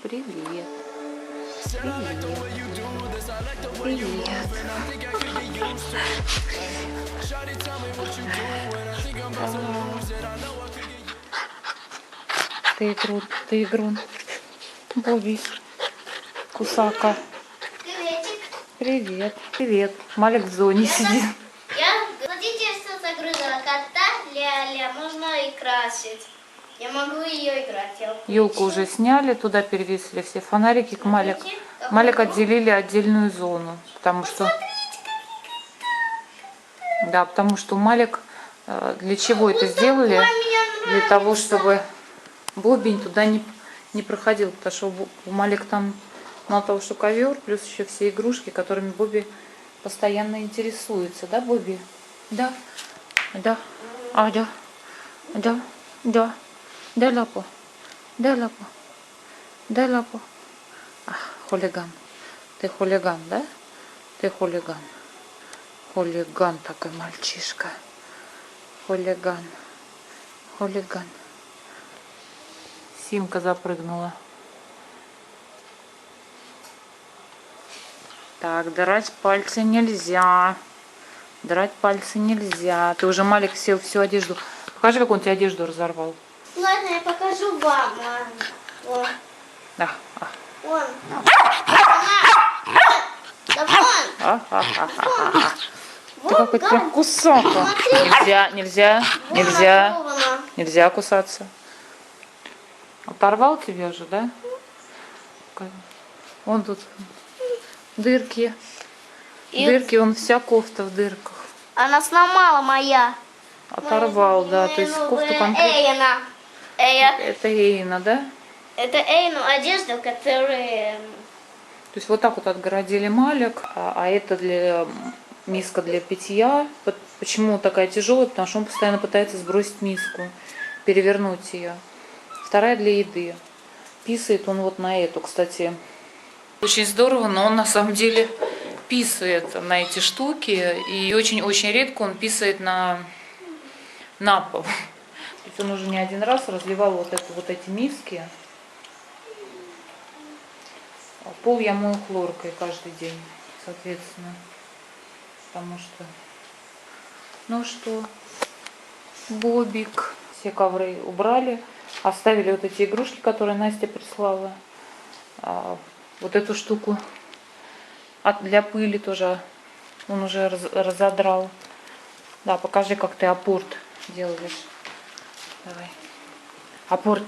Привет. Привет. Ты игрун. Боби. Кусака. Приветик. Привет. Привет. Малик в зоне сидит. Смотрите, что загрузила кота. Ля-ля. Можно и красить. Я могу ее играть. Елку уже сняли, туда перевесили все фонарики. К Малик отделили отдельную зону. Потому что... Да, потому что Малик... Для чего это сделали? Для того, чтобы Бобби туда не проходил. Потому что у Малик там мало того, что ковер, плюс еще все игрушки, которыми Бобби постоянно интересуется. Да, Бобби? Да. Да. А, да. Да. Да. Дай лапу. Дай лапу. Дай лапу. Хулиган. Ты хулиган, да? Ты хулиган. Хулиган такой мальчишка. Хулиган. Хулиган. Симка запрыгнула. Так, драть пальцы нельзя. Драть пальцы нельзя. Ты уже, Малик, сел всю одежду. Покажи, как он тебе одежду разорвал. Ладно, я покажу вам. Вон. Да. Вон. Да вон. Ты какой-то прям кусака. Нельзя кусаться. Оторвал тебе уже, да? Вон тут дырки. Дырки, вон вся кофта в дырках. Она сломала моя. Оторвал, да. То есть кофту конкретно. Это Эйна, да? Это Эйну одежда, которая... То есть вот так вот отгородили Малик, а это для миска для питья. Почему такая тяжелая? Потому что он постоянно пытается сбросить миску, перевернуть ее. Вторая для еды. Писает он вот на эту, кстати. Очень здорово, но он на самом деле писает на эти штуки. И очень-очень редко он писает на пол. То есть он уже не один раз разливал вот эти миски. Пол я мою хлоркой каждый день, соответственно. Потому что... Ну что, Бобик. Все ковры убрали. Оставили вот эти игрушки, которые Настя прислала. Вот эту штуку для пыли тоже он уже разодрал. Да, покажи, как ты апорт делаешь. Давай. Апорт.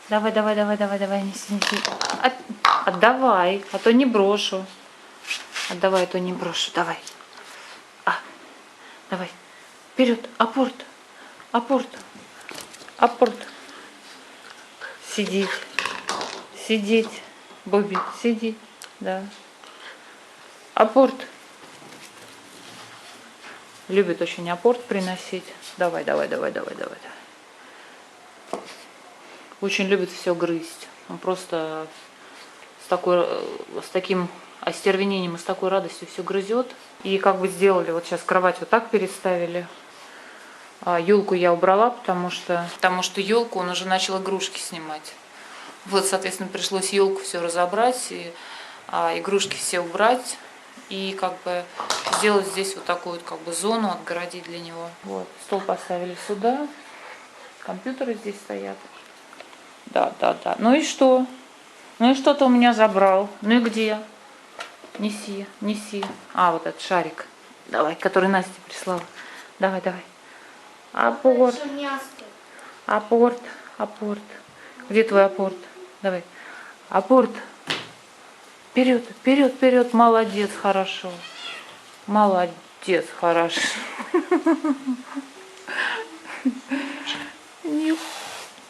Давай, неси. Отдавай, а то не брошу. Отдавай, а то не брошу. Давай. Давай. Вперед. Апорт. Апорт. Апорт. Сидеть. Сидеть. Бобби, сиди. Да. Апорт. Любит очень апорт приносить. Давай. Очень любит все грызть. Он просто с таким остервенением и с такой радостью все грызет. И как бы сделали, вот сейчас кровать вот так переставили. Елку я убрала, потому что елку он уже начал игрушки снимать. Вот, соответственно, пришлось елку все разобрать, и игрушки все убрать. И как бы сделать здесь вот такую вот как бы зону, отгородить для него. Вот, стол поставили сюда. Компьютеры здесь стоят. Да. Ну и что? Ну и что ты у меня забрал? Ну и где? Неси. Вот этот шарик. Давай, который Настя прислала. Давай. Апорт. Где твой апорт? Давай. Апорт. Вперед. Молодец, хорошо.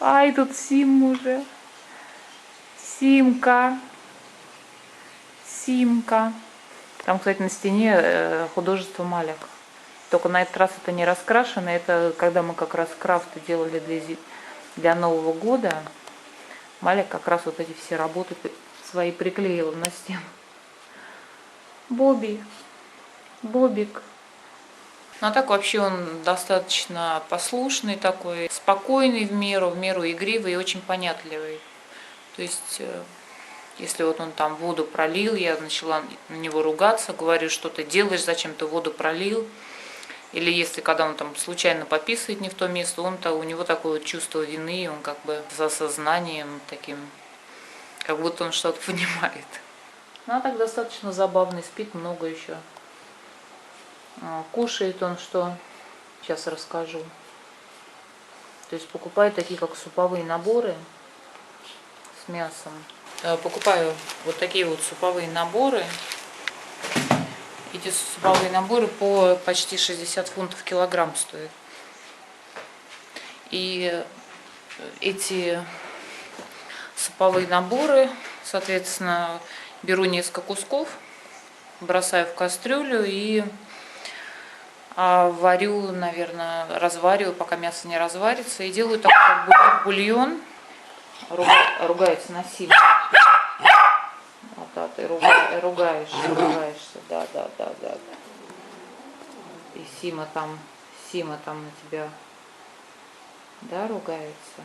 Ай, тут Сим уже. Симка. Там, кстати, на стене художество Малик. Только на этот раз это не раскрашено. Это когда мы как раз крафты делали для Нового года. Малик как раз вот эти все работы свои приклеила на стену. Бобик. Ну а так вообще он достаточно послушный такой, спокойный в меру игривый и очень понятливый. То есть, если вот он там воду пролил, я начала на него ругаться, говорю, что ты делаешь, зачем ты воду пролил. Или если когда он там случайно пописывает не в то место, у него такое вот чувство вины, он как бы с осознанием таким, как будто он что-то понимает. Ну а так достаточно забавный, спит много еще. Кушает он что? Сейчас расскажу. То есть покупаю такие как суповые наборы с мясом. Покупаю вот такие вот суповые наборы. Эти суповые наборы по почти 60 фунтов килограмм стоят. И эти суповые наборы, соответственно, беру несколько кусков, бросаю в кастрюлю и варю, наверное, развариваю, пока мясо не разварится. И делаю такой как бульон. Ругается на сильно. Вот да, ты ругаешься. Да. И Сима там на тебя, да, ругается.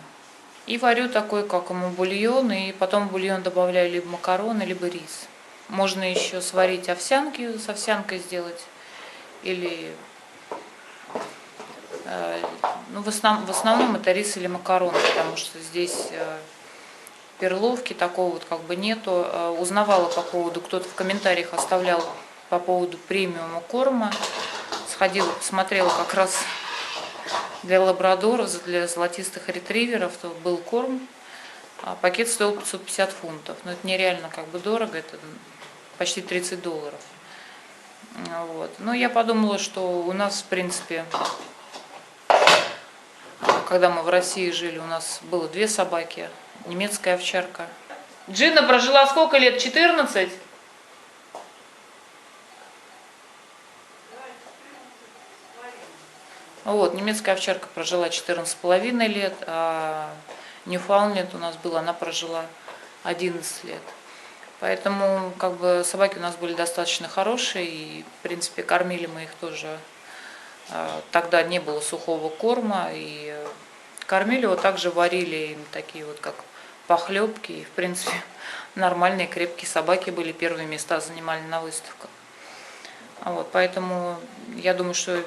И варю такой, как ему, бульон, и потом в бульон добавляю либо макароны, либо рис. Можно еще сварить овсянки, с овсянкой сделать, или ну, в основном это рис или макароны, потому что здесь перловки такого вот как бы нету. Узнавала по поводу, кто-то в комментариях оставлял по поводу премиума корма. Сходила, посмотрела как раз для лабрадоров, для золотистых ретриверов, то был корм. Пакет стоил 550 фунтов. Но это нереально как бы дорого, это почти $30. Вот. Но я подумала, что у нас, в принципе, когда мы в России жили, у нас было 2 собаки, немецкая овчарка. Джина прожила сколько лет? 14? Вот, немецкая овчарка прожила 14,5 лет, а Ньюфаундленд у нас был, она прожила 11 лет. Поэтому как бы собаки у нас были достаточно хорошие, и в принципе кормили мы их тоже. Тогда не было сухого корма, и кормили вот также, варили им такие вот как похлебки. И в принципе нормальные крепкие собаки были, первые места занимали на выставках. Вот, поэтому я думаю, что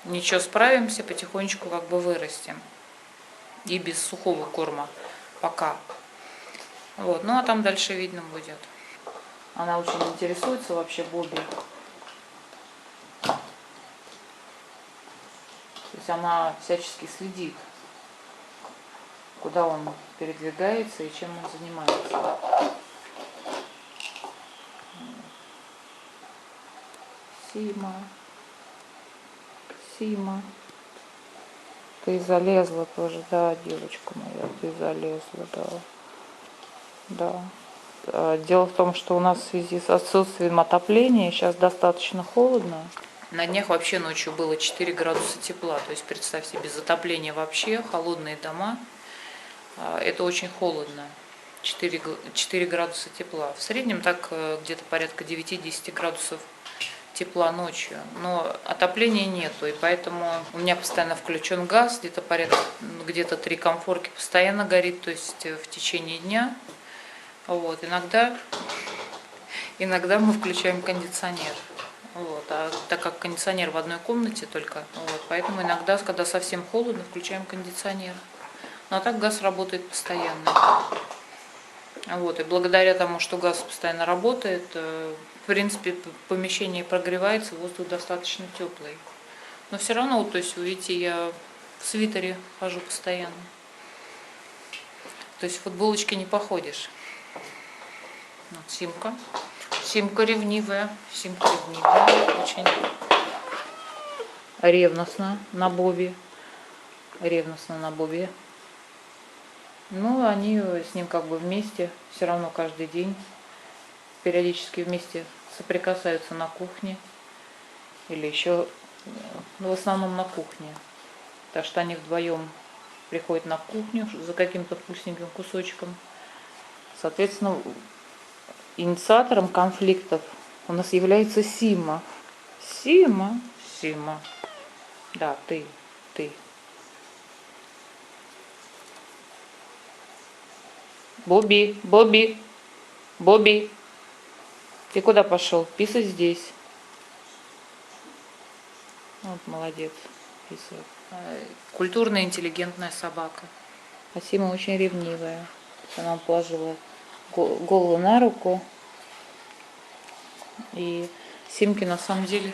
ничего, справимся, потихонечку как бы вырастем. И без сухого корма пока. Вот, ну а там дальше видно будет. Она очень интересуется вообще Бобби. То есть она всячески следит, куда он передвигается и чем он занимается. Сима. Ты залезла тоже, да, девочка моя, ты залезла, да. Дело в том, что у нас в связи с отсутствием отопления сейчас достаточно холодно. На днях вообще ночью было 4 градуса тепла. То есть представьте, без отопления вообще, холодные дома. Это очень холодно. 4 градуса тепла. В среднем так где-то порядка 9-10 градусов тепла ночью, но отопления нету, и поэтому у меня постоянно включен газ, где-то 3 комфорки постоянно горит, то есть в течение дня. Вот, иногда мы включаем кондиционер. Вот, а так как кондиционер в одной комнате только, вот, поэтому иногда, когда совсем холодно, включаем кондиционер. Но так газ работает постоянно. Вот, и благодаря тому, что газ постоянно работает, в принципе, помещение прогревается, воздух достаточно теплый. Но все равно, вот, то есть, вы видите, я в свитере хожу постоянно. То есть в футболочке не походишь. Вот Симка. Симка ревнивая. Очень ревностна на Бобби. Ну, они с ним как бы вместе, все равно каждый день, периодически вместе соприкасаются на кухне. Или еще, ну, в основном на кухне. Так что они вдвоем приходят на кухню за каким-то вкусненьким кусочком. Соответственно, инициатором конфликтов у нас является Сима. Сима. Да, ты. Бобби. Ты куда пошел? Писать здесь. Вот, молодец. Писает. Культурная, интеллигентная собака. А Сима очень ревнивая. Она положила голову на руку. И Симке на самом деле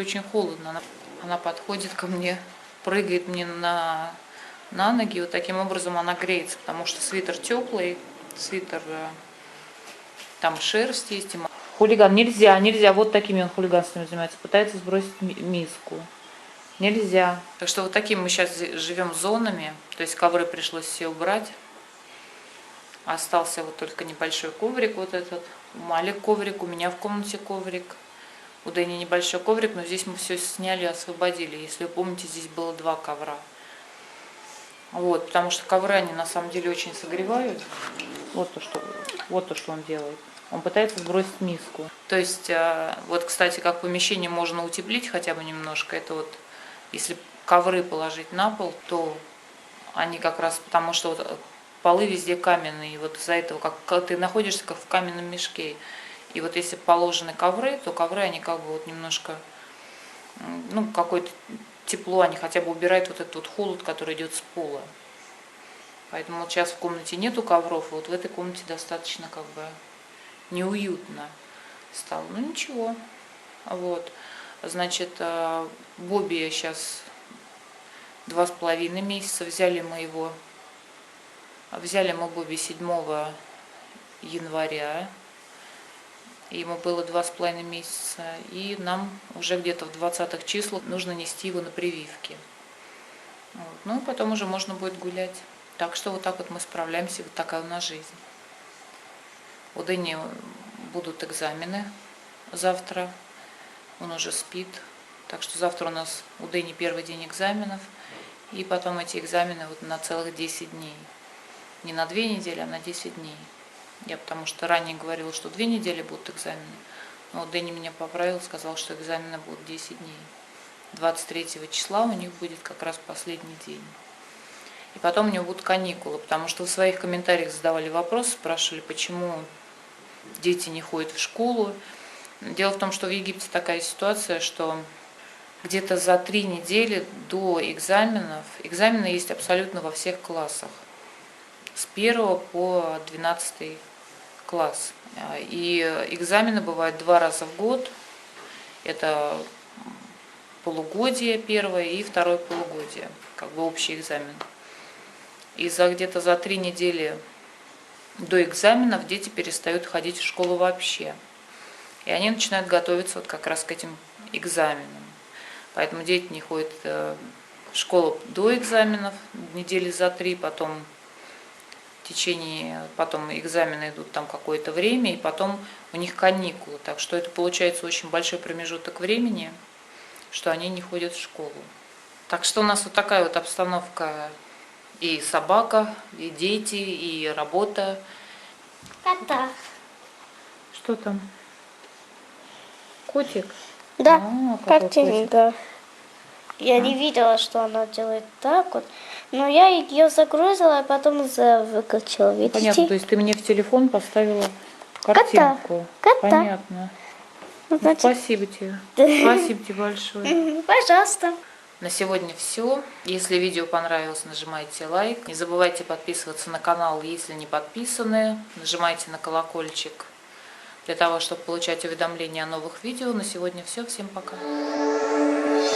очень холодно. Она подходит ко мне, прыгает мне на ноги. Вот таким образом она греется, потому что свитер теплый, там шерсть есть. Хулиган, нельзя, вот такими он хулиганствами занимается. Пытается сбросить миску. Нельзя. Так что вот таким мы сейчас живем зонами. То есть ковры пришлось все убрать. Остался вот только небольшой коврик вот этот. У Мали коврик, у меня в комнате коврик. У Дэни небольшой коврик, но здесь мы все сняли и освободили. Если вы помните, здесь было 2 ковра. Вот, потому что ковры, они на самом деле очень согревают. Вот то, что он делает. Он пытается сбросить миску. То есть, вот, кстати, как помещение можно утеплить хотя бы немножко. Это вот, если ковры положить на пол, то они как раз, потому что вот полы везде каменные. И вот из-за этого, как ты находишься как в каменном мешке. И вот если положены ковры, то ковры, они как бы вот немножко, ну, какое-то тепло, они хотя бы убирают вот этот вот холод, который идет с пола. Поэтому вот сейчас в комнате нету ковров, и вот в этой комнате достаточно как бы неуютно стало. Ну ничего. Вот. Значит, Бобби сейчас 2,5 месяца. Взяли мы Бобби 7 января. Ему было 2,5 месяца. И нам уже где-то в 20-х числах нужно нести его на прививки. Вот. Ну и потом уже можно будет гулять. Так что вот так вот мы справляемся. Вот такая у нас жизнь. У Дэни будут экзамены завтра. Он уже спит. Так что завтра у нас у Дэни первый день экзаменов. И потом эти экзамены вот на целых 10 дней. Не на 2 недели, а на 10 дней. Я потому что ранее говорила, что 2 недели будут экзамены. Но вот Дэни меня поправил, сказал, что экзамены будут 10 дней. 23 числа у них будет как раз последний день. И потом у него будут каникулы, потому что в своих комментариях задавали вопросы, спрашивали, почему дети не ходят в школу. Дело в том, что в Египте такая ситуация, что где-то за 3 недели до экзаменов, экзамены есть абсолютно во всех классах, с 1 по 12 класс. И экзамены бывают 2 раза в год, это полугодие первое и второе полугодие, как бы общий экзамен. И где-то за 3 недели до экзаменов дети перестают ходить в школу вообще. И они начинают готовиться вот как раз к этим экзаменам. Поэтому дети не ходят в школу до экзаменов, недели за 3, потом экзамены идут там какое-то время, и потом у них каникулы. Так что это получается очень большой промежуток времени, что они не ходят в школу. Так что у нас вот такая вот обстановка. И собака, и дети, и работа. Кота. Что там? Котик? Да, какой картинка. Я не видела, что она делает так вот. Но я ее загрузила, а потом выключила. Видите? Понятно, то есть ты мне в телефон поставила картинку. Кота. Понятно. Значит, Спасибо тебе. Спасибо тебе большое. пожалуйста. На сегодня все. Если видео понравилось, нажимайте лайк. Не забывайте подписываться на канал, если не подписаны. Нажимайте на колокольчик для того, чтобы получать уведомления о новых видео. На сегодня все. Всем пока.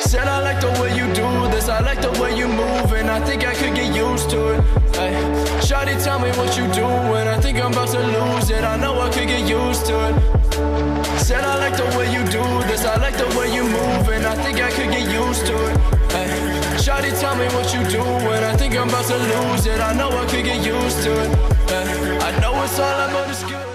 Said I like the way you do this, I like the way you move, and I think I could get used to it. Ay, shawty, tell me what you doing, I think I'm about to lose it, I know I could get used to it. Said I like the way you do this, I like the way you move, and I think I could get used to it. Ay, shawty, tell me what you doing, I think I'm about to lose it, I know I could get used to it. Ay, I know it's all about the skill.